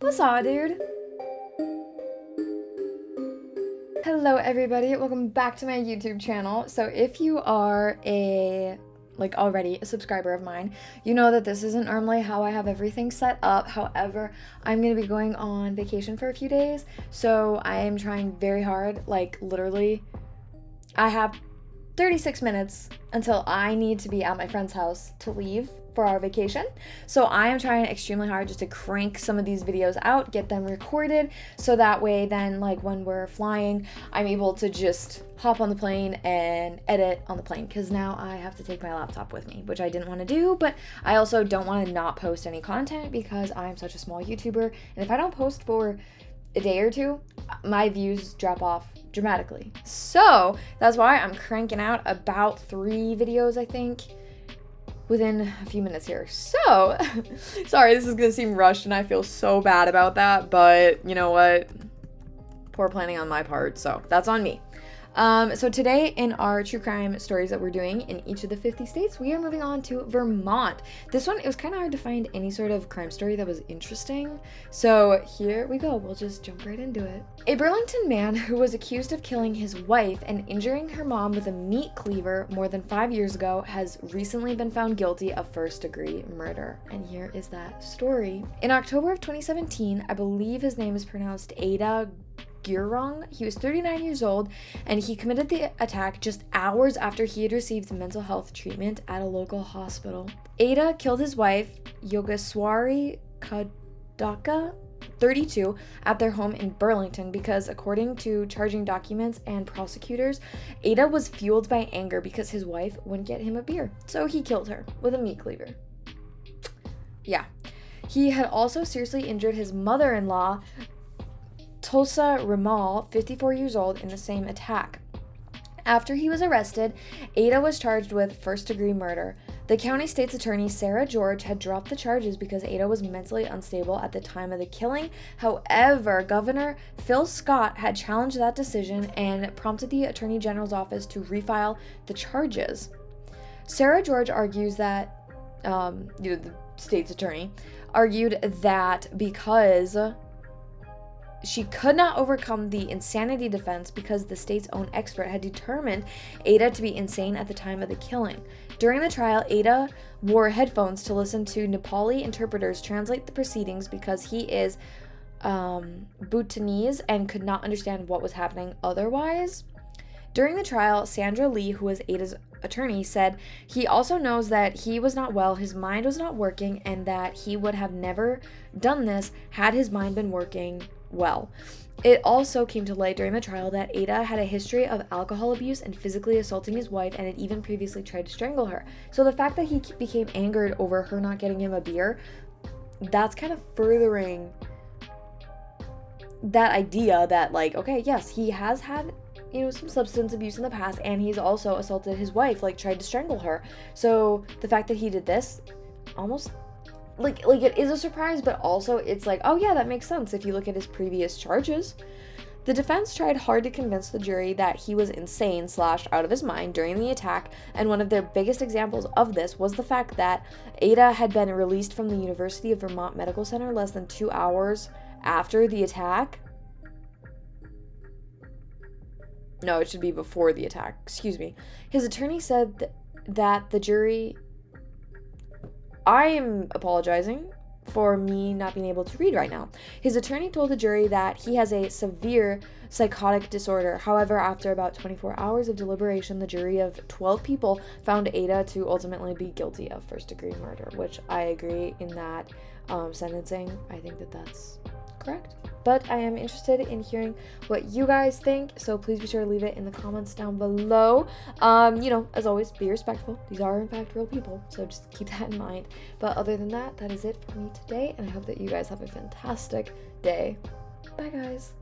What's up, dude? Hello, everybody. Welcome back to my YouTube channel. So if you are already a subscriber of mine, you know that this isn't normally how I have everything set up. However, I'm going to be going on vacation for a few days. So I am trying very hard, literally, I have 36 minutes until I need to be at my friend's house to leave for our vacation. So I am trying extremely hard just to crank some of these videos out, get them recorded, so that way then when we're flying, I'm able to just hop on the plane and edit on the plane, because now I have to take my laptop with me, which I didn't want to do, but I also don't want to not post any content because I'm such a small YouTuber, and if I don't post for a day or two, my views drop off dramatically. So that's why I'm cranking out about 3 videos, I think, within a few minutes here. So, sorry, this is gonna seem rushed and I feel so bad about that, but you know what? Poor planning on my part, so that's on me. So today in our true crime stories that we're doing in each of the 50 states, we are moving on to Vermont. This one, it was kind of hard to find any sort of crime story that was interesting. So here we go. We'll just jump right into it. A Burlington man who was accused of killing his wife and injuring her mom with a meat cleaver more than 5 years ago has recently been found guilty of first-degree murder. And here is that story. In October of 2017, I believe his name is pronounced Ada Gurong. He was 39 years old, and he committed the attack just hours after he had received mental health treatment at a local hospital. Ada killed his wife, Yogeswari Kadaka, 32, at their home in Burlington because, according to charging documents and prosecutors, Ada was fueled by anger because his wife wouldn't get him a beer, so he killed her with a meat cleaver. Yeah. He had also seriously injured his mother-in-law, Tulsa Ramal, 54 years old, in the same attack. After he was arrested, Ada was charged with first-degree murder. The county state's attorney, Sarah George, had dropped the charges because Ada was mentally unstable at the time of the killing. However, Governor Phil Scott had challenged that decision and prompted the Attorney General's office to refile the charges. Sarah George argues that, the state's attorney, argued that because she could not overcome the insanity defense because the state's own expert had determined Ada to be insane at the time of the killing. During the trial, Ada wore headphones to listen to Nepali interpreters translate the proceedings because he is Bhutanese and could not understand what was happening otherwise. During the trial, Sandra Lee, who was Ada's attorney, said he also knows that he was not well, his mind was not working, and that he would have never done this had his mind been working well. It also came to light during the trial that Ada had a history of alcohol abuse and physically assaulting his wife, and had even previously tried to strangle her. So the fact that he became angered over her not getting him a beer, that's kind of furthering that idea that, okay, yes, he has had some substance abuse in the past, and he's also assaulted his wife, tried to strangle her. So the fact that he did this, almost it is a surprise, but also it's oh yeah, that makes sense if you look at his previous charges. The defense tried hard to convince the jury that he was insane / out of his mind during the attack, and one of their biggest examples of this was the fact that Ada had been released from the University of Vermont Medical Center less than 2 hours after the attack. No, it should be before the attack. Excuse me. His attorney said that the jury... I am apologizing for me not being able to read right now. His attorney told the jury that he has a severe psychotic disorder. However, after about 24 hours of deliberation, the jury of 12 people found Ada to ultimately be guilty of first-degree murder, which I agree in that sentencing. I think that that's correct. But I am interested in hearing what you guys think, so please be sure to leave it in the comments down below. As always, be respectful. These are, in fact, real people, so just keep that in mind. But other than that, that is it for me today, and I hope that you guys have a fantastic day. Bye, guys.